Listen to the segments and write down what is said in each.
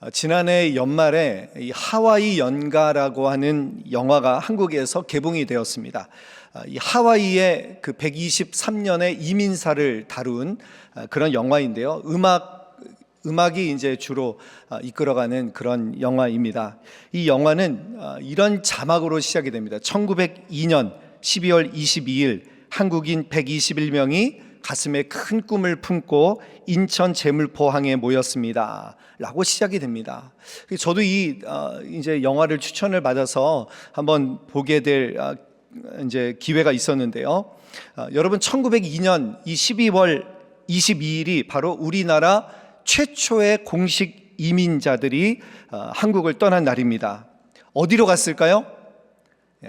지난해 연말에 이 하와이 연가라고 하는 영화가 한국에서 개봉이 되었습니다. 이 하와이의 그 123년의 이민사를 다룬 그런 영화인데요. 음악이 이제 주로 이끌어가는 그런 영화입니다. 이 영화는 이런 자막으로 시작이 됩니다. 1902년 12월 22일 한국인 121명이 가슴에 큰 꿈을 품고 인천 제물포항에 모였습니다. 라고 시작이 됩니다. 저도 이제 영화를 추천을 받아서 한번 보게 될 이제 기회가 있었는데요. 여러분 1902년 이 12월 22일이 바로 우리나라 최초의 공식 이민자들이 한국을 떠난 날입니다. 어디로 갔을까요?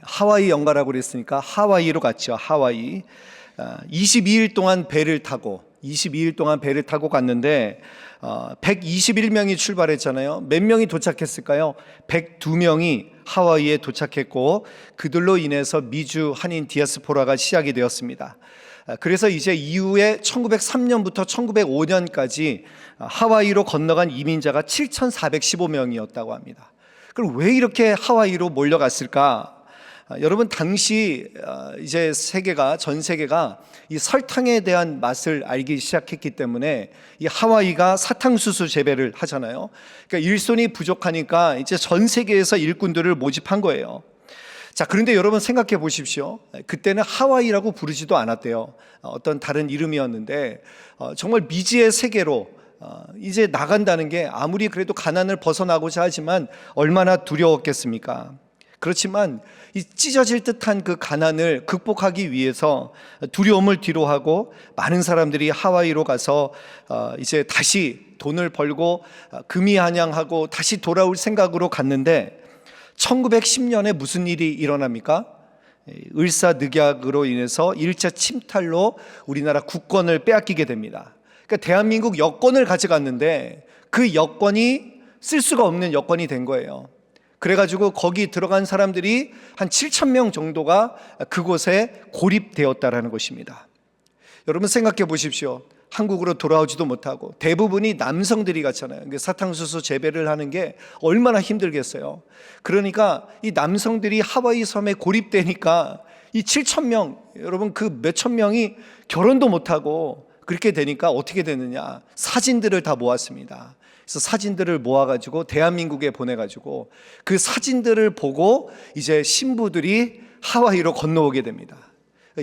하와이 연가라고 그랬으니까 하와이로 갔죠. 하와이. 22일 동안 배를 타고 갔는데 121명이 출발했잖아요. 몇 명이 도착했을까요? 102명이 하와이에 도착했고 그들로 인해서 미주 한인 디아스포라가 시작이 되었습니다. 그래서 이제 이후에 1903년부터 1905년까지 하와이로 건너간 이민자가 7,415명이었다고 합니다. 그럼 왜 이렇게 하와이로 몰려갔을까? 여러분 당시 이제 전 세계가 이 설탕에 대한 맛을 알기 시작했기 때문에 이 하와이가 사탕수수 재배를 하잖아요. 그러니까 일손이 부족하니까 이제 전 세계에서 일꾼들을 모집한 거예요. 자, 그런데 여러분 생각해 보십시오. 그때는 하와이라고 부르지도 않았대요. 어떤 다른 이름이었는데 정말 미지의 세계로 이제 나간다는 게 아무리 그래도 가난을 벗어나고자 하지만 얼마나 두려웠겠습니까? 그렇지만 이 찢어질 듯한 그 가난을 극복하기 위해서 두려움을 뒤로하고 많은 사람들이 하와이로 가서 이제 다시 돈을 벌고 금이한양하고 다시 돌아올 생각으로 갔는데 1910년에 무슨 일이 일어납니까? 을사늑약으로 인해서 1차 침탈로 우리나라 국권을 빼앗기게 됩니다. 그러니까 대한민국 여권을 가져갔는데 그 여권이 쓸 수가 없는 여권이 된 거예요. 그래가지고 거기 들어간 사람들이 한 7,000명 정도가 그곳에 고립되었다라는 것입니다. 여러분 생각해 보십시오. 한국으로 돌아오지도 못하고 대부분이 남성들이 갔잖아요. 사탕수수 재배를 하는 게 얼마나 힘들겠어요. 그러니까 이 남성들이 하와이 섬에 고립되니까 이 7,000명, 여러분 그 몇천 명이 결혼도 못하고 그렇게 되니까 어떻게 되느냐, 사진들을 다 모았습니다. 그래서 사진들을 모아가지고 대한민국에 보내가지고 그 사진들을 보고 이제 신부들이 하와이로 건너오게 됩니다.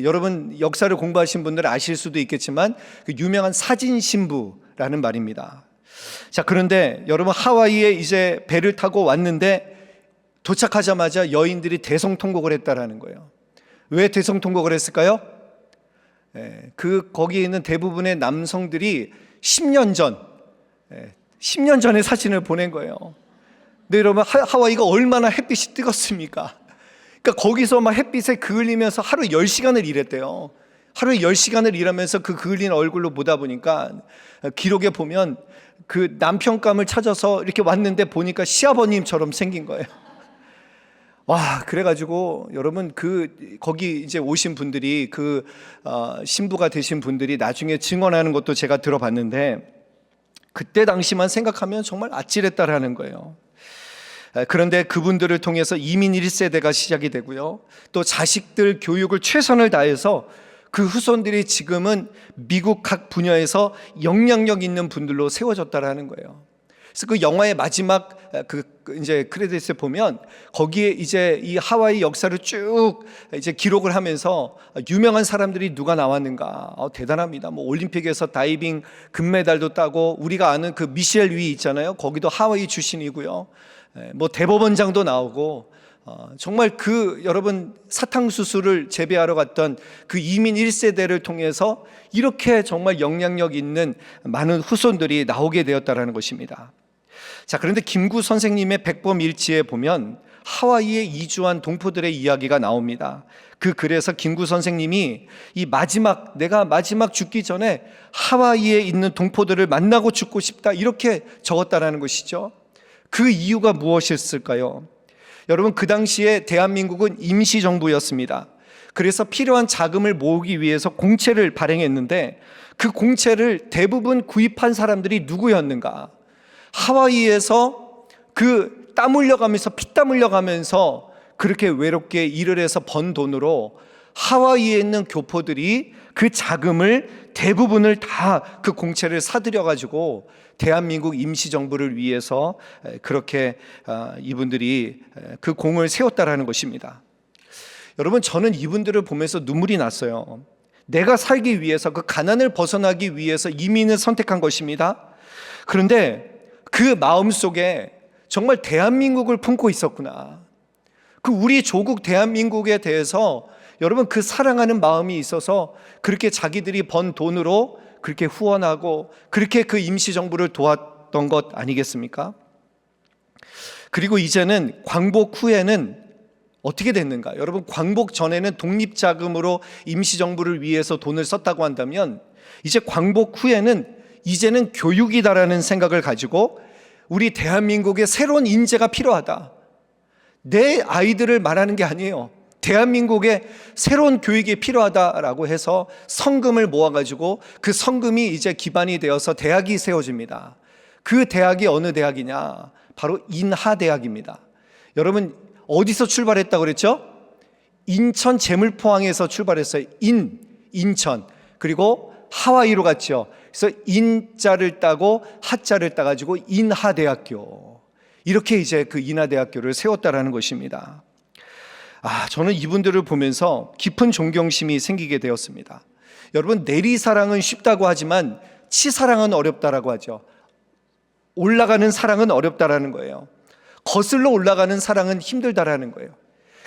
여러분 역사를 공부하신 분들은 아실 수도 있겠지만 그 유명한 사진 신부라는 말입니다. 자, 그런데 여러분 하와이에 이제 배를 타고 왔는데 도착하자마자 여인들이 대성통곡을 했다라는 거예요. 왜 대성통곡을 했을까요? 거기에 있는 대부분의 남성들이 10년 전에 사진을 보낸 거예요. 근데 여러분 하와이가 얼마나 햇빛이 뜨겁습니까? 그러니까 거기서 막 햇빛에 그을리면서 하루 10시간을 일했대요. 하루에 10시간을 일하면서 그 그을린 얼굴로 보다 보니까 기록에 보면 그 남편감을 찾아서 이렇게 왔는데 보니까 시아버님처럼 생긴 거예요. 와, 그래가지고 여러분 거기 이제 오신 분들이 신부가 되신 분들이 나중에 증언하는 것도 제가 들어봤는데 그때 당시만 생각하면 정말 아찔했다라는 거예요. 그런데 그분들을 통해서 이민 1세대가 시작이 되고요. 또 자식들 교육을 최선을 다해서 그 후손들이 지금은 미국 각 분야에서 영향력 있는 분들로 세워졌다라는 거예요. 그래서 그 영화의 마지막 이제 크레딧에 보면 거기에 이제 이 하와이 역사를 쭉 이제 기록을 하면서 유명한 사람들이 누가 나왔는가? 대단합니다. 뭐 올림픽에서 다이빙 금메달도 따고 우리가 아는 그 미셸 위 있잖아요. 거기도 하와이 출신이고요. 뭐 대법원장도 나오고 정말 여러분 사탕수수를 재배하러 갔던 그 이민 1세대를 통해서 이렇게 정말 영향력 있는 많은 후손들이 나오게 되었다라는 것입니다. 자, 그런데 김구 선생님의 백범일지에 보면 하와이에 이주한 동포들의 이야기가 나옵니다. 그 글에서 김구 선생님이 내가 마지막 죽기 전에 하와이에 있는 동포들을 만나고 죽고 싶다 이렇게 적었다라는 것이죠. 그 이유가 무엇이었을까요? 여러분 그 당시에 대한민국은 임시정부였습니다. 그래서 필요한 자금을 모으기 위해서 공채를 발행했는데 그 공채를 대부분 구입한 사람들이 누구였는가? 하와이에서 그 땀 흘려가면서 피땀 흘려가면서 그렇게 외롭게 일을 해서 번 돈으로 하와이에 있는 교포들이 그 자금을 대부분을 다 그 공채를 사들여 가지고 대한민국 임시정부를 위해서 그렇게 이분들이 그 공을 세웠다라는 것입니다. 여러분, 저는 이분들을 보면서 눈물이 났어요. 내가 살기 위해서, 그 가난을 벗어나기 위해서 이민을 선택한 것입니다. 그런데 그 마음속에 정말 대한민국을 품고 있었구나. 그 우리 조국 대한민국에 대해서 여러분 그 사랑하는 마음이 있어서 그렇게 자기들이 번 돈으로 그렇게 후원하고 그렇게 그 임시정부를 도왔던 것 아니겠습니까? 그리고 이제는 광복 후에는 어떻게 됐는가? 여러분, 광복 전에는 독립자금으로 임시정부를 위해서 돈을 썼다고 한다면 이제 광복 후에는 이제는 교육이다라는 생각을 가지고 우리 대한민국에 새로운 인재가 필요하다. 내 아이들을 말하는 게 아니에요. 대한민국에 새로운 교육이 필요하다라고 해서 성금을 모아가지고 그 성금이 이제 기반이 되어서 대학이 세워집니다. 그 대학이 어느 대학이냐? 바로 인하대학입니다. 여러분, 어디서 출발했다고 그랬죠? 인천 제물포항에서 출발했어요. 인천. 그리고 하와이로 갔죠. 그래서 인자를 따고 하자를 따가지고 인하대학교. 이렇게 이제 그 인하대학교를 세웠다라는 것입니다. 저는 이분들을 보면서 깊은 존경심이 생기게 되었습니다. 여러분, 내리사랑은 쉽다고 하지만 치사랑은 어렵다라고 하죠. 올라가는 사랑은 어렵다라는 거예요. 거슬러 올라가는 사랑은 힘들다라는 거예요.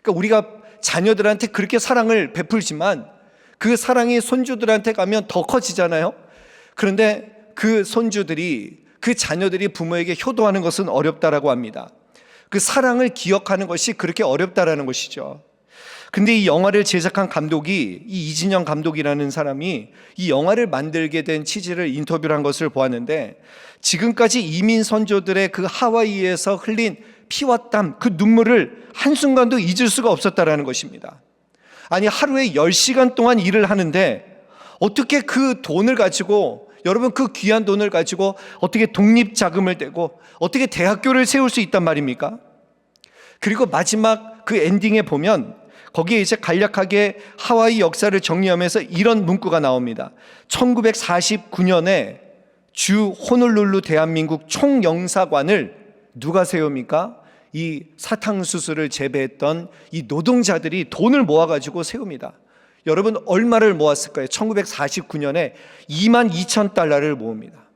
그러니까 우리가 자녀들한테 그렇게 사랑을 베풀지만 그 사랑이 손주들한테 가면 더 커지잖아요. 그런데 그 손주들이, 그 자녀들이 부모에게 효도하는 것은 어렵다라고 합니다. 그 사랑을 기억하는 것이 그렇게 어렵다라는 것이죠. 근데 이 영화를 제작한 감독이, 이 이진영 감독이라는 사람이 이 영화를 만들게 된 취지를 인터뷰를 한 것을 보았는데, 지금까지 이민 선조들의 그 하와이에서 흘린 피와 땀, 그 눈물을 한순간도 잊을 수가 없었다라는 것입니다. 아니, 하루에 10시간 동안 일을 하는데 어떻게 그 돈을 가지고, 여러분, 그 귀한 돈을 가지고 어떻게 독립자금을 떼고 어떻게 대학교를 세울 수 있단 말입니까? 그리고 마지막 그 엔딩에 보면 거기에 이제 간략하게 하와이 역사를 정리하면서 이런 문구가 나옵니다. 1949년에 주 호놀룰루 대한민국 총영사관을 누가 세웁니까? 이 사탕수수를 재배했던 이 노동자들이 돈을 모아가지고 세웁니다. 여러분, 얼마를 모았을까요? 1949년에 22,000달러를 모읍니다.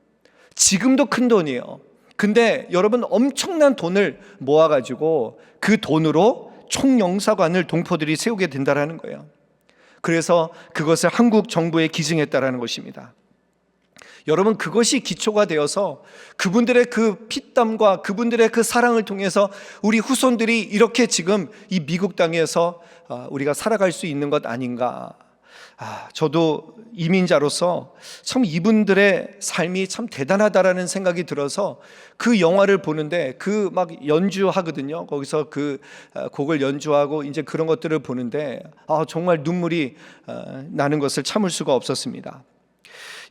지금도 큰 돈이에요. 근데 여러분, 엄청난 돈을 모아가지고 그 돈으로 총영사관을 동포들이 세우게 된다는 거예요. 그래서 그것을 한국 정부에 기증했다는 것입니다. 여러분, 그것이 기초가 되어서 그분들의 그 피땀과 그분들의 그 사랑을 통해서 우리 후손들이 이렇게 지금 이 미국 땅에서 우리가 살아갈 수 있는 것 아닌가. 저도 이민자로서 참 이분들의 삶이 참 대단하다라는 생각이 들어서 그 영화를 보는데 그 막 연주하거든요. 거기서 그 곡을 연주하고 이제 그런 것들을 보는데 정말 눈물이 나는 것을 참을 수가 없었습니다.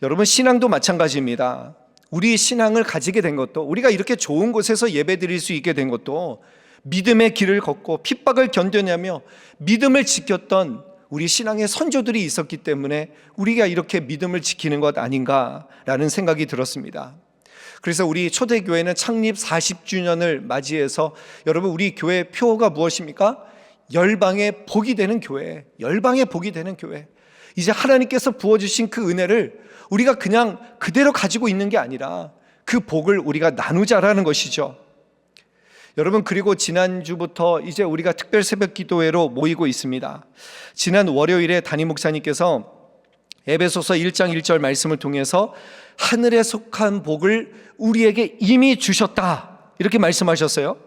여러분, 신앙도 마찬가지입니다. 우리 신앙을 가지게 된 것도, 우리가 이렇게 좋은 곳에서 예배드릴 수 있게 된 것도 믿음의 길을 걷고 핍박을 견뎌내며 믿음을 지켰던 우리 신앙의 선조들이 있었기 때문에 우리가 이렇게 믿음을 지키는 것 아닌가라는 생각이 들었습니다. 그래서 우리 초대교회는 창립 40주년을 맞이해서 여러분, 우리 교회 표어가 무엇입니까? 열방의 복이 되는 교회, 열방의 복이 되는 교회. 이제 하나님께서 부어주신 그 은혜를 우리가 그냥 그대로 가지고 있는 게 아니라 그 복을 우리가 나누자라는 것이죠. 여러분, 그리고 지난주부터 이제 우리가 특별 새벽 기도회로 모이고 있습니다. 지난 월요일에 담임 목사님께서 에베소서 1장 1절 말씀을 통해서 하늘에 속한 복을 우리에게 이미 주셨다, 이렇게 말씀하셨어요.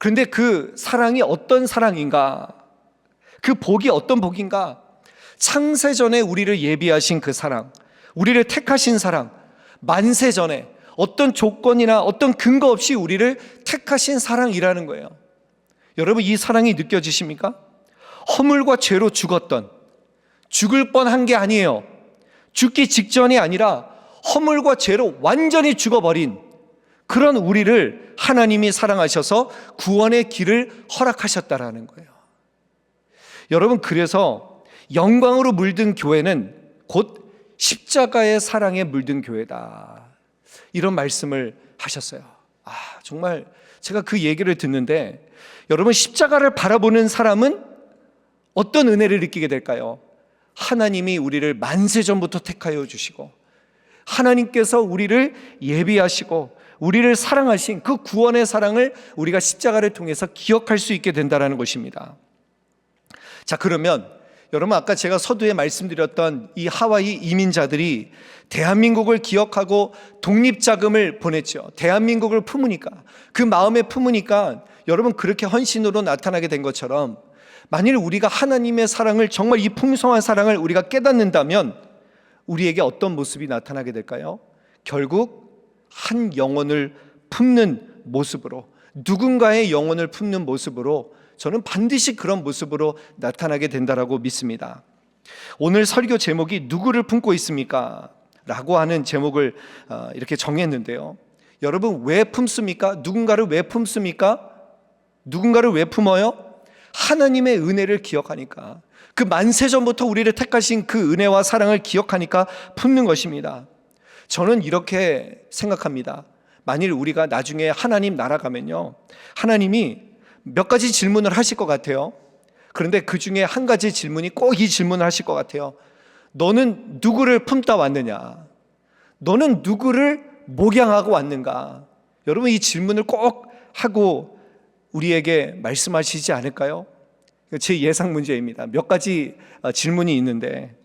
그런데 그 사랑이 어떤 사랑인가? 그 복이 어떤 복인가? 창세전에 우리를 예비하신 그 사랑, 우리를 택하신 사랑, 만세전에 어떤 조건이나 어떤 근거 없이 우리를 택하신 사랑이라는 거예요. 여러분, 이 사랑이 느껴지십니까? 허물과 죄로 죽었던, 죽을 뻔한 게 아니에요. 죽기 직전이 아니라 허물과 죄로 완전히 죽어버린 그런 우리를 하나님이 사랑하셔서 구원의 길을 허락하셨다라는 거예요. 여러분, 그래서 영광으로 물든 교회는 곧 십자가의 사랑에 물든 교회다, 이런 말씀을 하셨어요. 정말 제가 그 얘기를 듣는데, 여러분, 십자가를 바라보는 사람은 어떤 은혜를 느끼게 될까요? 하나님이 우리를 만세 전부터 택하여 주시고, 하나님께서 우리를 예비하시고 우리를 사랑하신 그 구원의 사랑을 우리가 십자가를 통해서 기억할 수 있게 된다는 것입니다. 자, 그러면 여러분, 아까 제가 서두에 말씀드렸던 이 하와이 이민자들이 대한민국을 기억하고 독립자금을 보냈죠. 대한민국을 품으니까, 그 마음에 품으니까 여러분, 그렇게 헌신으로 나타나게 된 것처럼, 만일 우리가 하나님의 사랑을, 정말 이 풍성한 사랑을 우리가 깨닫는다면 우리에게 어떤 모습이 나타나게 될까요? 결국 한 영혼을 품는 모습으로, 누군가의 영혼을 품는 모습으로, 저는 반드시 그런 모습으로 나타나게 된다라고 믿습니다. 오늘 설교 제목이 누구를 품고 있습니까? 라고 하는 제목을 이렇게 정했는데요. 여러분, 왜 품습니까? 누군가를 왜 품습니까? 누군가를 왜 품어요? 하나님의 은혜를 기억하니까, 그 만세 전부터 우리를 택하신 그 은혜와 사랑을 기억하니까 품는 것입니다. 저는 이렇게 생각합니다. 만일 우리가 나중에 하나님 나라 가면요, 하나님이 몇 가지 질문을 하실 것 같아요. 그런데 그 중에 한 가지 질문이 꼭 이 질문을 하실 것 같아요. 너는 누구를 품다 왔느냐? 너는 누구를 목양하고 왔는가? 여러분, 이 질문을 꼭 하고 우리에게 말씀하시지 않을까요? 제 예상 문제입니다. 몇 가지 질문이 있는데,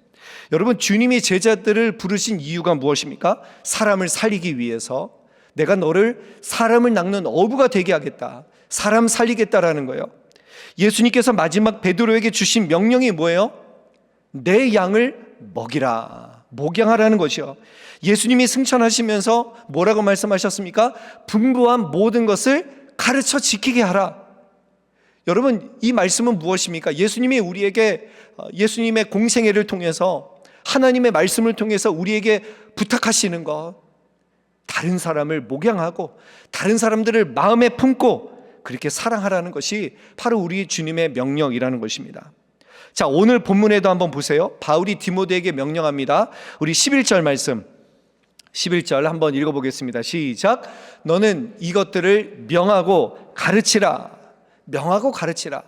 여러분, 주님이 제자들을 부르신 이유가 무엇입니까? 사람을 살리기 위해서. 내가 너를 사람을 낚는 어부가 되게 하겠다, 사람 살리겠다라는 거예요. 예수님께서 마지막 베드로에게 주신 명령이 뭐예요? 내 양을 먹이라, 목양하라는 것이요. 예수님이 승천하시면서 뭐라고 말씀하셨습니까? 분부한 모든 것을 가르쳐 지키게 하라. 여러분, 이 말씀은 무엇입니까? 예수님이 우리에게, 예수님의 공생애를 통해서, 하나님의 말씀을 통해서 우리에게 부탁하시는 것, 다른 사람을 목양하고 다른 사람들을 마음에 품고 그렇게 사랑하라는 것이 바로 우리 주님의 명령이라는 것입니다. 자, 오늘 본문에도 한번 보세요. 바울이 디모데에게 명령합니다. 우리 11절 말씀, 11절 한번 읽어보겠습니다. 시작. 너는 이것들을 명하고 가르치라. 명하고 가르치라.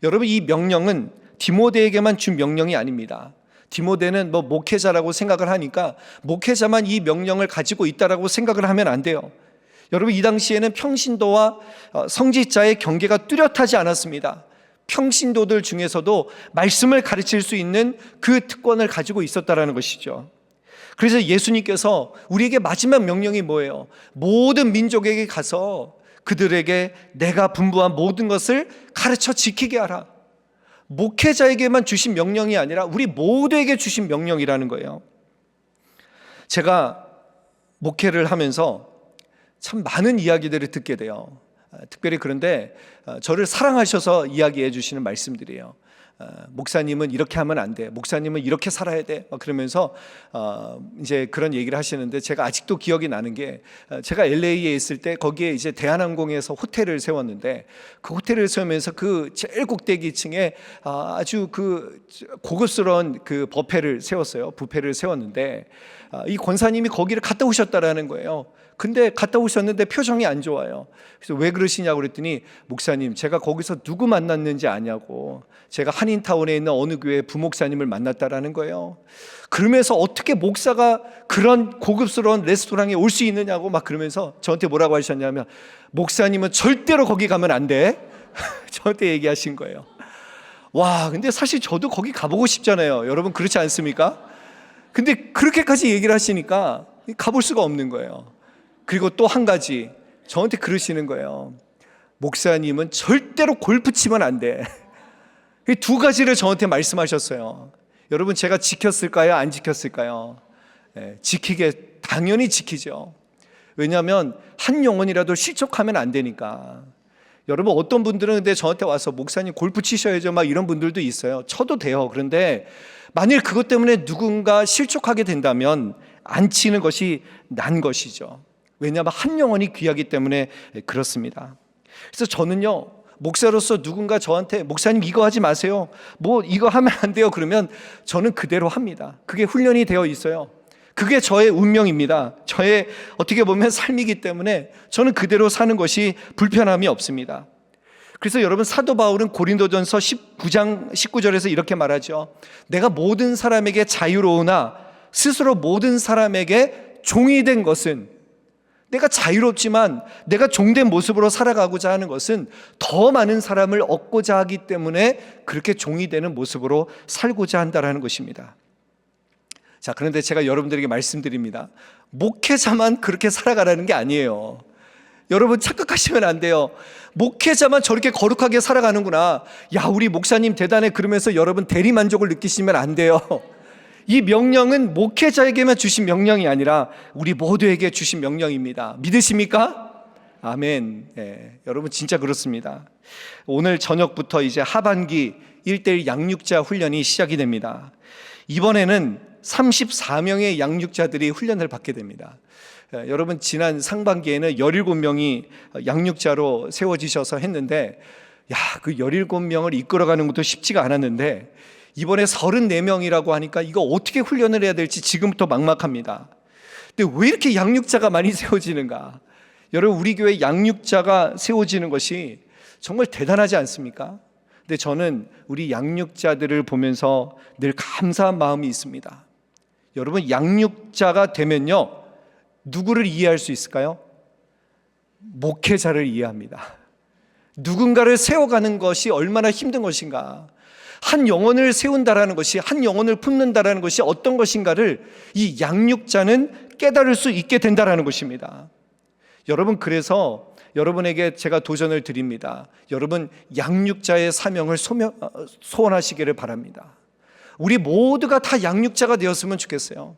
여러분, 이 명령은 디모데에게만 준 명령이 아닙니다. 디모데는 목회자라고 생각을 하니까 목회자만 이 명령을 가지고 있다라고 생각을 하면 안 돼요. 여러분, 이 당시에는 평신도와 성직자의 경계가 뚜렷하지 않았습니다. 평신도들 중에서도 말씀을 가르칠 수 있는 그 특권을 가지고 있었다라는 것이죠. 그래서 예수님께서 우리에게 마지막 명령이 뭐예요? 모든 민족에게 가서 그들에게 내가 분부한 모든 것을 가르쳐 지키게 하라. 목회자에게만 주신 명령이 아니라 우리 모두에게 주신 명령이라는 거예요. 제가 목회를 하면서 참 많은 이야기들을 듣게 돼요. 특별히 그런데 저를 사랑하셔서 이야기해 주시는 말씀들이에요. 목사님은 이렇게 하면 안 돼, 목사님은 이렇게 살아야 돼, 그러면서 이제 그런 얘기를 하시는데, 제가 아직도 기억이 나는 게, 제가 LA에 있을 때 거기에 이제 대한항공에서 호텔을 세웠는데, 그 호텔을 세우면서 그 제일 꼭대기층에 아주 그 고급스러운 그 뷔페를 세웠는데, 이 권사님이 거기를 갔다 오셨다라는 거예요. 근데 갔다 오셨는데 표정이 안 좋아요. 그래서 왜 그러시냐고 그랬더니, 목사님, 제가 거기서 누구 만났는지 아냐고, 제가 한인타운에 있는 어느 교회 부목사님을 만났다라는 거예요. 그러면서 어떻게 목사가 그런 고급스러운 레스토랑에 올 수 있느냐고 막 그러면서 저한테 뭐라고 하셨냐면, 목사님은 절대로 거기 가면 안 돼. 저한테 얘기하신 거예요. 와, 근데 사실 저도 거기 가보고 싶잖아요. 여러분, 그렇지 않습니까? 근데 그렇게까지 얘기를 하시니까 가볼 수가 없는 거예요. 그리고 또 한 가지 저한테 그러시는 거예요. 목사님은 절대로 골프 치면 안 돼. 이 두 가지를 저한테 말씀하셨어요. 여러분, 제가 지켰을까요? 안 지켰을까요? 당연히 지키죠. 왜냐하면 한 영혼이라도 실족하면 안 되니까. 여러분, 어떤 분들은 근데 저한테 와서, 목사님 골프 치셔야죠, 막 이런 분들도 있어요. 쳐도 돼요. 그런데 만일 그것 때문에 누군가 실족하게 된다면 안 치는 것이 난 것이죠. 왜냐하면 한 영혼이 귀하기 때문에 그렇습니다. 그래서 저는요, 목사로서 누군가 저한테 목사님 이거 하지 마세요, 뭐 이거 하면 안 돼요 그러면 저는 그대로 합니다. 그게 훈련이 되어 있어요. 그게 저의 운명입니다. 저의 어떻게 보면 삶이기 때문에 저는 그대로 사는 것이 불편함이 없습니다. 그래서 여러분, 사도 바울은 고린도전서 19장 19절에서 이렇게 말하죠. 내가 모든 사람에게 자유로우나 스스로 모든 사람에게 종이 된 것은, 내가 자유롭지만 내가 종된 모습으로 살아가고자 하는 것은 더 많은 사람을 얻고자 하기 때문에 그렇게 종이 되는 모습으로 살고자 한다는 것입니다. 자, 그런데 제가 여러분들에게 말씀드립니다. 목회자만 그렇게 살아가라는 게 아니에요. 여러분, 착각하시면 안 돼요. 목회자만 저렇게 거룩하게 살아가는구나, 야 우리 목사님 대단해, 그러면서 여러분 대리만족을 느끼시면 안 돼요. 이 명령은 목회자에게만 주신 명령이 아니라 우리 모두에게 주신 명령입니다. 믿으십니까? 아멘. 네, 여러분 진짜 그렇습니다. 오늘 저녁부터 이제 하반기 1:1 양육자 훈련이 시작이 됩니다. 이번에는 34명의 양육자들이 훈련을 받게 됩니다. 여러분, 지난 상반기에는 17명이 양육자로 세워지셔서 했는데, 야, 그 17명을 이끌어가는 것도 쉽지가 않았는데 이번에 34명이라고 하니까 이거 어떻게 훈련을 해야 될지 지금부터 막막합니다. 근데 왜 이렇게 양육자가 많이 세워지는가? 여러분, 우리 교회 양육자가 세워지는 것이 정말 대단하지 않습니까? 근데 저는 우리 양육자들을 보면서 늘 감사한 마음이 있습니다. 여러분, 양육자가 되면요, 누구를 이해할 수 있을까요? 목회자를 이해합니다. 누군가를 세워가는 것이 얼마나 힘든 것인가, 한 영혼을 세운다라는 것이, 한 영혼을 품는다라는 것이 어떤 것인가를 이 양육자는 깨달을 수 있게 된다라는 것입니다. 여러분, 그래서 여러분에게 제가 도전을 드립니다. 여러분, 양육자의 사명을 소원하시기를 바랍니다. 우리 모두가 다 양육자가 되었으면 좋겠어요.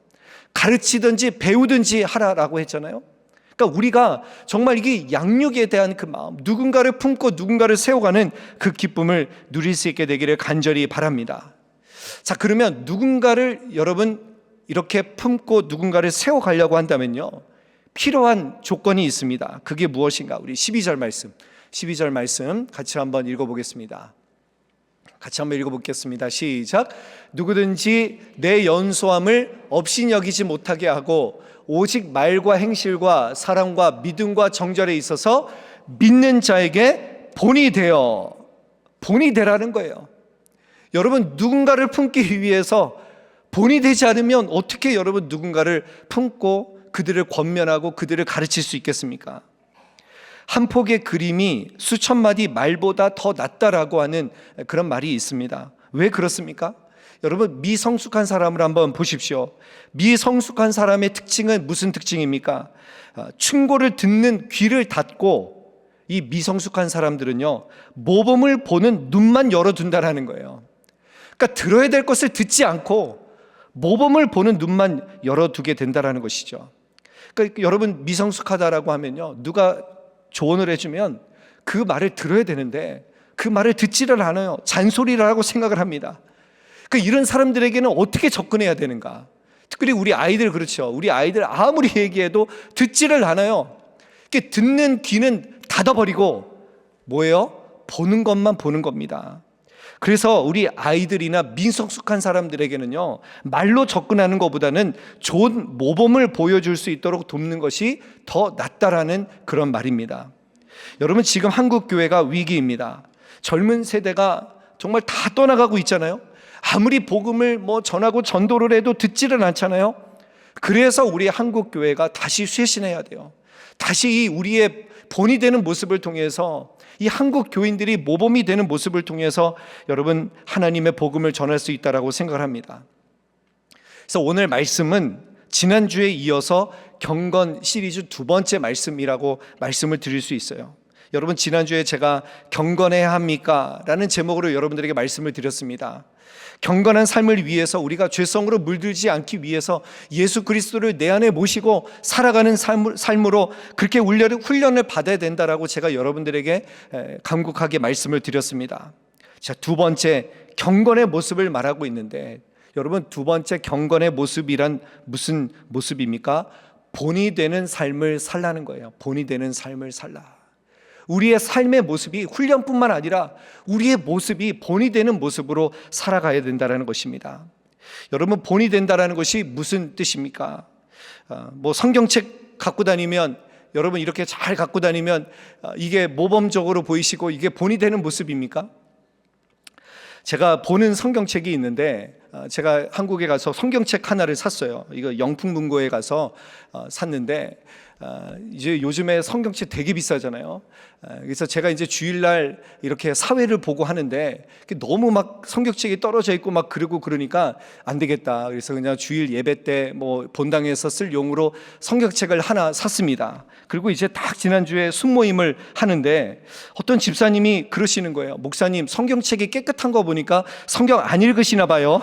가르치든지 배우든지 하라라고 했잖아요. 그러니까 우리가 정말 이게 양육에 대한 그 마음, 누군가를 품고 누군가를 세워가는 그 기쁨을 누릴 수 있게 되기를 간절히 바랍니다. 자, 그러면 누군가를 여러분 이렇게 품고 누군가를 세워가려고 한다면요, 필요한 조건이 있습니다. 그게 무엇인가? 우리 12절 말씀 같이 한번 읽어보겠습니다. 같이 한번 읽어보겠습니다. 시작. 누구든지 내 연소함을 없이 여기지 못하게 하고 오직 말과 행실과 사랑과 믿음과 정절에 있어서 믿는 자에게 본이 되라는 거예요. 여러분, 누군가를 품기 위해서 본이 되지 않으면 어떻게 여러분 누군가를 품고 그들을 권면하고 그들을 가르칠 수 있겠습니까? 한 폭의 그림이 수천 마디 말보다 더 낫다라고 하는 그런 말이 있습니다. 왜 그렇습니까? 여러분, 미성숙한 사람을 한번 보십시오. 미성숙한 사람의 특징은 무슨 특징입니까? 충고를 듣는 귀를 닫고, 이 미성숙한 사람들은요, 모범을 보는 눈만 열어둔다라는 거예요. 그러니까 들어야 될 것을 듣지 않고 모범을 보는 눈만 열어두게 된다라는 것이죠. 그러니까 여러분, 미성숙하다라고 하면요, 누가 조언을 해주면 그 말을 들어야 되는데 그 말을 듣지를 않아요. 잔소리를 하고 생각을 합니다. 그러니까 이런 사람들에게는 어떻게 접근해야 되는가? 특별히 우리 아이들, 그렇죠. 우리 아이들 아무리 얘기해도 듣지를 않아요. 이렇게 듣는 귀는 닫아버리고 뭐예요? 보는 것만 보는 겁니다. 그래서 우리 아이들이나 미성숙한 사람들에게는요, 말로 접근하는 것보다는 좋은 모범을 보여줄 수 있도록 돕는 것이 더 낫다라는 그런 말입니다. 여러분, 지금 한국 교회가 위기입니다. 젊은 세대가 정말 다 떠나가고 있잖아요. 아무리 복음을 전하고 전도를 해도 듣지를 않잖아요. 그래서 우리 한국 교회가 다시 쇄신해야 돼요. 다시 이 우리의 본이 되는 모습을 통해서, 이 한국 교인들이 모범이 되는 모습을 통해서 여러분 하나님의 복음을 전할 수 있다라고 생각을 합니다. 그래서 오늘 말씀은 지난주에 이어서 경건 시리즈 두 번째 말씀이라고 말씀을 드릴 수 있어요. 여러분, 지난주에 제가 경건해야 합니까? 라는 제목으로 여러분들에게 말씀을 드렸습니다. 경건한 삶을 위해서, 우리가 죄성으로 물들지 않기 위해서 예수 그리스도를 내 안에 모시고 살아가는 삶으로 그렇게 훈련을 받아야 된다라고 제가 여러분들에게 간곡하게 말씀을 드렸습니다. 자, 두 번째 경건의 모습을 말하고 있는데, 여러분, 두 번째 경건의 모습이란 무슨 모습입니까? 본이 되는 삶을 살라는 거예요. 본이 되는 삶을 살라. 우리의 삶의 모습이 훈련뿐만 아니라 우리의 모습이 본이 되는 모습으로 살아가야 된다는 것입니다. 여러분, 본이 된다는 것이 무슨 뜻입니까? 성경책 갖고 다니면, 여러분 이렇게 잘 갖고 다니면 이게 모범적으로 보이시고 이게 본이 되는 모습입니까? 제가 보는 성경책이 있는데, 제가 한국에 가서 성경책 하나를 샀어요. 이거 영풍문고에 가서 샀는데, 이제 요즘에 성경책 되게 비싸잖아요. 그래서 제가 이제 주일날 이렇게 사회를 보고 하는데 너무 막 성경책이 떨어져 있고 막 그러니까 안 되겠다. 그래서 그냥 주일 예배 때 본당에서 쓸 용으로 성경책을 하나 샀습니다. 그리고 이제 딱 지난주에 숙모임을 하는데 어떤 집사님이 그러시는 거예요. 목사님, 성경책이 깨끗한 거 보니까 성경 안 읽으시나 봐요.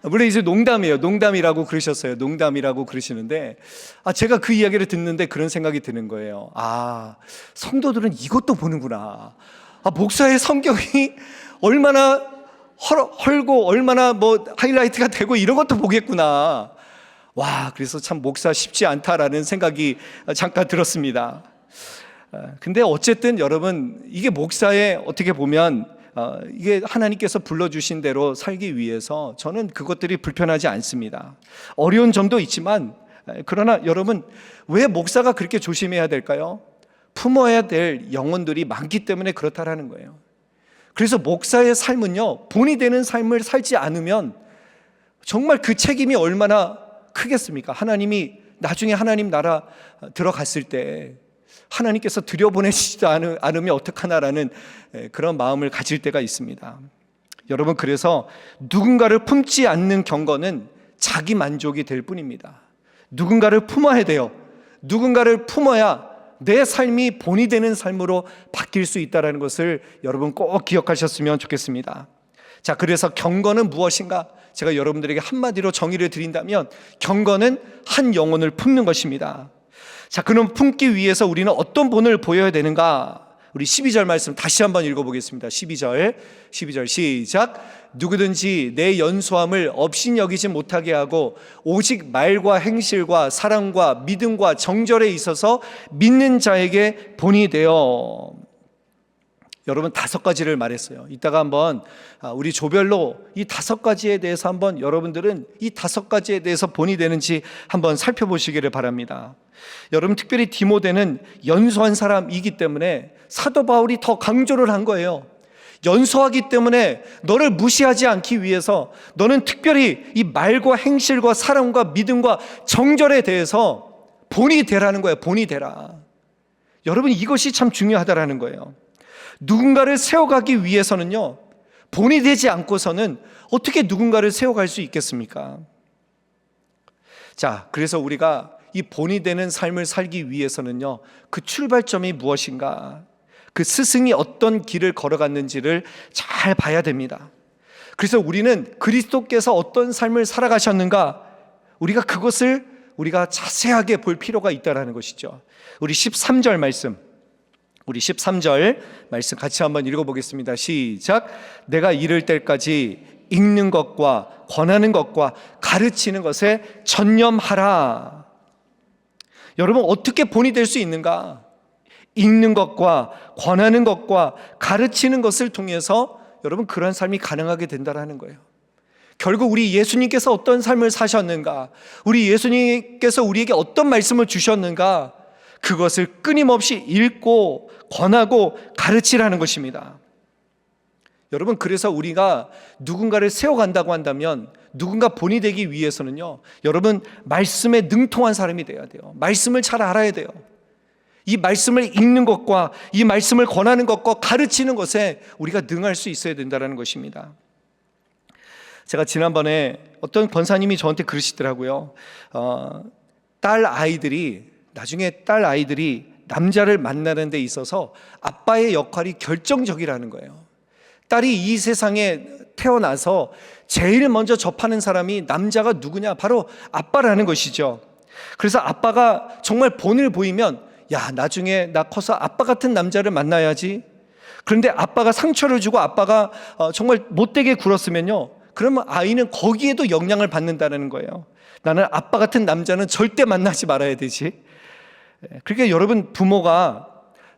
물론 이제 농담이라고 그러셨어요. 농담이라고 그러시는데, 제가 그 이야기를 듣는데 그런 생각이 드는 거예요. 성도들은 이것도 보는구나. 목사의 성경이 얼마나 헐고 얼마나 하이라이트가 되고 이런 것도 보겠구나. 그래서 참 목사 쉽지 않다라는 생각이 잠깐 들었습니다. 근데 어쨌든 여러분, 이게 목사의 어떻게 보면 이게 하나님께서 불러주신 대로 살기 위해서 저는 그것들이 불편하지 않습니다. 어려운 점도 있지만, 그러나 여러분, 왜 목사가 그렇게 조심해야 될까요? 품어야 될 영혼들이 많기 때문에 그렇다라는 거예요. 그래서 목사의 삶은요, 본이 되는 삶을 살지 않으면 정말 그 책임이 얼마나 크겠습니까? 하나님이 나중에 하나님 나라 들어갔을 때 하나님께서 들여보내시지도 않으면 어떡하나라는 그런 마음을 가질 때가 있습니다. 여러분, 그래서 누군가를 품지 않는 경건은 자기 만족이 될 뿐입니다. 누군가를 품어야 돼요. 누군가를 품어야 내 삶이 본이 되는 삶으로 바뀔 수 있다는 것을 여러분 꼭 기억하셨으면 좋겠습니다. 자, 그래서 경건은 무엇인가? 제가 여러분들에게 한마디로 정의를 드린다면 경건은 한 영혼을 품는 것입니다. 자, 그럼 품기 위해서 우리는 어떤 본을 보여야 되는가? 우리 12절 말씀 다시 한번 읽어보겠습니다. 12절 시작. 누구든지 내 연소함을 업신여기지 못하게 하고 오직 말과 행실과 사랑과 믿음과 정절에 있어서 믿는 자에게 본이 되어. 여러분, 5가지를 말했어요. 이따가 한번 우리 조별로 이 5가지에 대해서 한번 여러분들은 이 5가지에 대해서 본이 되는지 한번 살펴보시기를 바랍니다. 여러분, 특별히 디모데는 연소한 사람이기 때문에 사도 바울이 더 강조를 한 거예요. 연소하기 때문에 너를 무시하지 않기 위해서 너는 특별히 이 말과 행실과 사랑과 믿음과 정절에 대해서 본이 되라는 거예요. 본이 되라. 여러분, 이것이 참 중요하다라는 거예요. 누군가를 세워가기 위해서는요, 본이 되지 않고서는 어떻게 누군가를 세워갈 수 있겠습니까? 자, 그래서 우리가 이 본이 되는 삶을 살기 위해서는요, 그 출발점이 무엇인가, 그 스승이 어떤 길을 걸어갔는지를 잘 봐야 됩니다. 그래서 우리는 그리스도께서 어떤 삶을 살아가셨는가, 우리가 그것을 우리가 자세하게 볼 필요가 있다는 것이죠. 우리 13절 말씀 같이 한번 읽어보겠습니다. 시작. 내가 이를 때까지 읽는 것과 권하는 것과 가르치는 것에 전념하라. 여러분, 어떻게 본이 될 수 있는가? 읽는 것과 권하는 것과 가르치는 것을 통해서 여러분, 그런 삶이 가능하게 된다는 거예요. 결국 우리 예수님께서 어떤 삶을 사셨는가, 우리 예수님께서 우리에게 어떤 말씀을 주셨는가, 그것을 끊임없이 읽고 권하고 가르치라는 것입니다. 여러분, 그래서 우리가 누군가를 세워간다고 한다면, 누군가 본이 되기 위해서는요, 여러분, 말씀에 능통한 사람이 돼야 돼요. 말씀을 잘 알아야 돼요. 이 말씀을 읽는 것과 이 말씀을 권하는 것과 가르치는 것에 우리가 능할 수 있어야 된다는 것입니다. 제가 지난번에 어떤 권사님이 저한테 그러시더라고요. 나중에 딸 아이들이 남자를 만나는 데 있어서 아빠의 역할이 결정적이라는 거예요. 딸이 이 세상에 태어나서 제일 먼저 접하는 사람이 남자가 누구냐? 바로 아빠라는 것이죠. 그래서 아빠가 정말 본을 보이면, 야, 나중에 나 커서 아빠 같은 남자를 만나야지. 그런데 아빠가 상처를 주고 아빠가 정말 못되게 굴었으면요, 그러면 아이는 거기에도 영향을 받는다는 거예요. 나는 아빠 같은 남자는 절대 만나지 말아야 되지. 그러니까 여러분, 부모가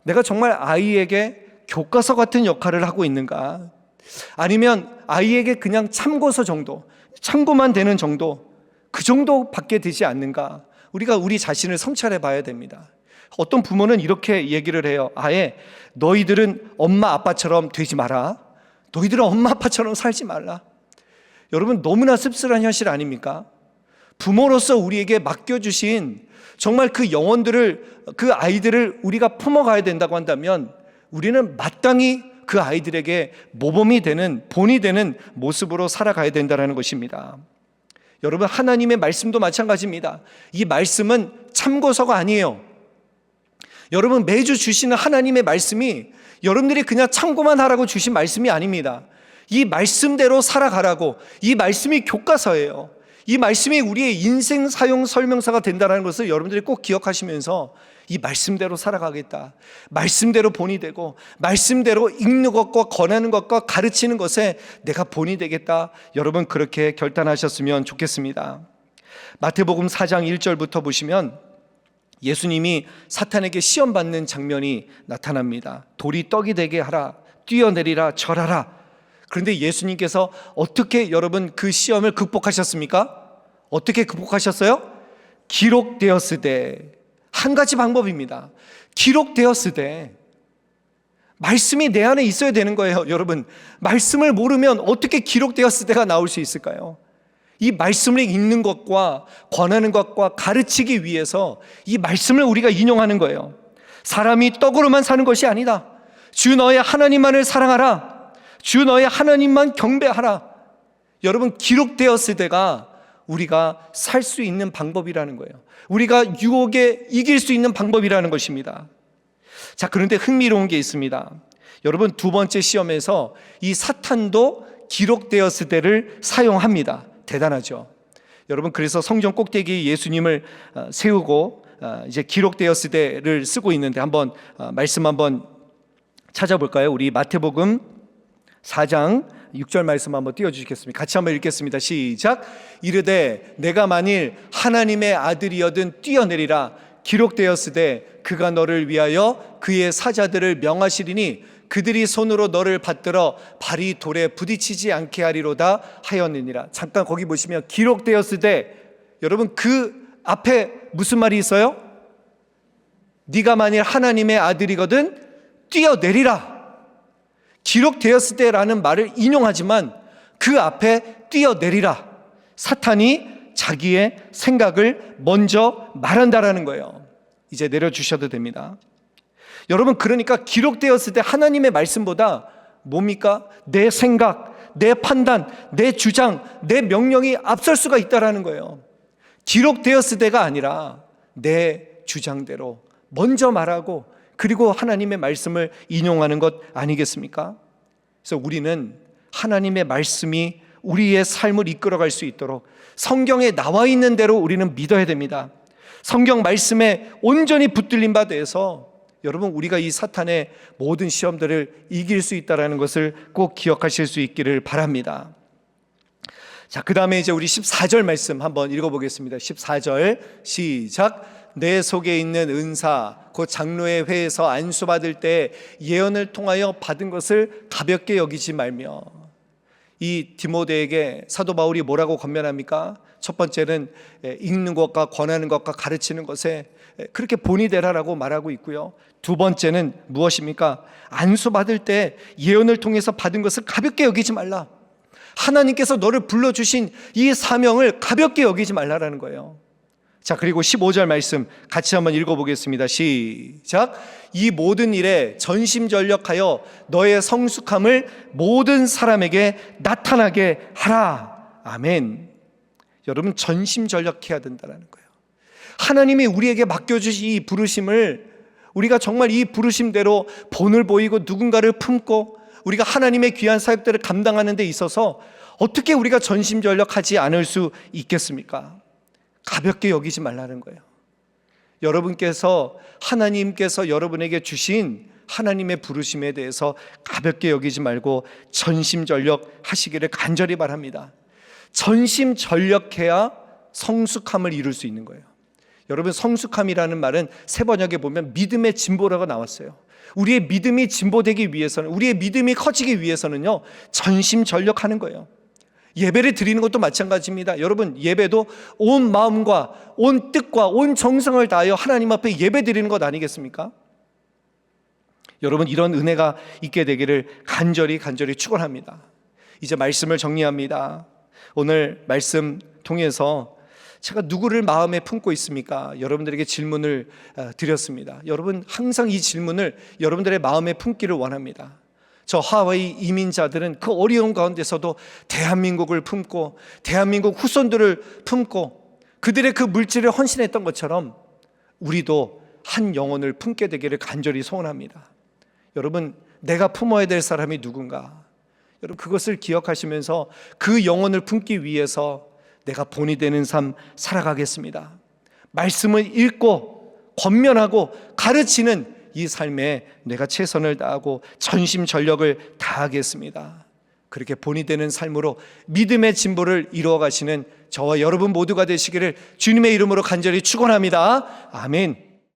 내가 정말 아이에게 교과서 같은 역할을 하고 있는가, 아니면 아이에게 그냥 참고서 정도, 참고만 되는 정도, 그 정도밖에 되지 않는가, 우리가 우리 자신을 성찰해 봐야 됩니다. 어떤 부모는 이렇게 얘기를 해요. 아예 너희들은 엄마 아빠처럼 되지 마라, 너희들은 엄마 아빠처럼 살지 말라. 여러분, 너무나 씁쓸한 현실 아닙니까? 부모로서 우리에게 맡겨주신 정말 그 영혼들을, 그 아이들을 우리가 품어가야 된다고 한다면 우리는 마땅히 그 아이들에게 모범이 되는, 본이 되는 모습으로 살아가야 된다는 것입니다. 여러분, 하나님의 말씀도 마찬가지입니다. 이 말씀은 참고서가 아니에요. 여러분, 매주 주시는 하나님의 말씀이 여러분들이 그냥 참고만 하라고 주신 말씀이 아닙니다. 이 말씀대로 살아가라고, 이 말씀이 교과서예요. 이 말씀이 우리의 인생 사용 설명서가 된다는 것을 여러분들이 꼭 기억하시면서 이 말씀대로 살아가겠다, 말씀대로 본이 되고 말씀대로 읽는 것과 권하는 것과 가르치는 것에 내가 본이 되겠다, 여러분 그렇게 결단하셨으면 좋겠습니다. 마태복음 4장 1절부터 보시면 예수님이 사탄에게 시험받는 장면이 나타납니다. 돌이 떡이 되게 하라, 뛰어내리라, 절하라. 그런데 예수님께서 어떻게 여러분 그 시험을 극복하셨습니까? 어떻게 극복하셨어요? 기록되었으되. 한 가지 방법입니다. 기록되었으되. 말씀이 내 안에 있어야 되는 거예요. 여러분, 말씀을 모르면 어떻게 기록되었으되가 나올 수 있을까요? 이 말씀을 읽는 것과 권하는 것과 가르치기 위해서 이 말씀을 우리가 인용하는 거예요. 사람이 떡으로만 사는 것이 아니다. 주 너의 하나님만을 사랑하라. 주 너의 하나님만 경배하라. 여러분, 기록되었으되가 우리가 살 수 있는 방법이라는 거예요. 우리가 유혹에 이길 수 있는 방법이라는 것입니다. 자, 그런데 흥미로운 게 있습니다. 여러분, 두 번째 시험에서 이 사탄도 기록되었으되를 사용합니다. 대단하죠. 여러분, 그래서 성전 꼭대기에 예수님을 세우고 이제 기록되었으되를 쓰고 있는데 한번 말씀 한번 찾아볼까요? 우리 마태복음 4장 6절 말씀 한번 띄워주시겠습니까? 같이 한번 읽겠습니다. 시작. 이르되 내가 만일 하나님의 아들이여든 뛰어내리라. 기록되었으되 그가 너를 위하여 그의 사자들을 명하시리니 그들이 손으로 너를 받들어 발이 돌에 부딪히지 않게 하리로다 하였느니라. 잠깐 거기 보시면 기록되었으되, 여러분 그 앞에 무슨 말이 있어요? 네가 만일 하나님의 아들이거든 뛰어내리라. 기록되었을 때라는 말을 인용하지만 그 앞에 뛰어내리라. 사탄이 자기의 생각을 먼저 말한다라는 거예요. 이제 내려주셔도 됩니다. 여러분, 그러니까 기록되었을 때 하나님의 말씀보다 뭡니까? 내 생각, 내 판단, 내 주장, 내 명령이 앞설 수가 있다라는 거예요. 기록되었을 때가 아니라 내 주장대로 먼저 말하고 그리고 하나님의 말씀을 인용하는 것 아니겠습니까? 그래서 우리는 하나님의 말씀이 우리의 삶을 이끌어갈 수 있도록 성경에 나와 있는 대로 우리는 믿어야 됩니다. 성경 말씀에 온전히 붙들린 바 돼서 여러분, 우리가 이 사탄의 모든 시험들을 이길 수 있다는 것을 꼭 기억하실 수 있기를 바랍니다. 자, 그 다음에 이제 우리 14절 말씀 한번 읽어보겠습니다. 14절 시작. 내 속에 있는 은사 곧 장로의 회에서 안수받을 때 예언을 통하여 받은 것을 가볍게 여기지 말며. 이 디모데에게 사도 바울이 뭐라고 권면합니까? 첫 번째는 읽는 것과 권하는 것과 가르치는 것에 그렇게 본이 되라라고 말하고 있고요. 두 번째는 무엇입니까? 안수받을 때 예언을 통해서 받은 것을 가볍게 여기지 말라. 하나님께서 너를 불러주신 이 사명을 가볍게 여기지 말라라는 거예요. 자, 그리고 15절 말씀 같이 한번 읽어보겠습니다. 시작. 이 모든 일에 전심전력하여 너의 성숙함을 모든 사람에게 나타나게 하라. 아멘. 여러분, 전심전력해야 된다는 거예요. 하나님이 우리에게 맡겨주신 이 부르심을 우리가 정말 이 부르심대로 본을 보이고 누군가를 품고 우리가 하나님의 귀한 사역들을 감당하는 데 있어서 어떻게 우리가 전심전력하지 않을 수 있겠습니까? 가볍게 여기지 말라는 거예요. 여러분께서, 하나님께서 여러분에게 주신 하나님의 부르심에 대해서 가볍게 여기지 말고 전심전력 하시기를 간절히 바랍니다. 전심전력해야 성숙함을 이룰 수 있는 거예요. 여러분, 성숙함이라는 말은 새 번역에 보면 믿음의 진보라고 나왔어요. 우리의 믿음이 진보되기 위해서는, 우리의 믿음이 커지기 위해서는요, 전심전력하는 거예요. 예배를 드리는 것도 마찬가지입니다. 여러분, 예배도 온 마음과 온 뜻과 온 정성을 다하여 하나님 앞에 예배 드리는 것 아니겠습니까? 여러분, 이런 은혜가 있게 되기를 간절히 축원합니다. 이제 말씀을 정리합니다. 오늘 말씀 통해서 제가 누구를 마음에 품고 있습니까? 여러분들에게 질문을 드렸습니다. 여러분, 항상 이 질문을 여러분들의 마음에 품기를 원합니다. 저 하와이 이민자들은 그 어려운 가운데서도 대한민국을 품고 대한민국 후손들을 품고 그들의 그 물질을 헌신했던 것처럼 우리도 한 영혼을 품게 되기를 간절히 소원합니다. 여러분, 내가 품어야 될 사람이 누군가, 여러분, 그것을 기억하시면서 그 영혼을 품기 위해서 내가 본이 되는 삶 살아가겠습니다. 말씀을 읽고 권면하고 가르치는 이 삶에 내가 최선을 다하고 전심전력을 다하겠습니다. 그렇게 본이 되는 삶으로 믿음의 진보를 이루어 가시는 저와 여러분 모두가 되시기를 주님의 이름으로 간절히 축원합니다. 아멘.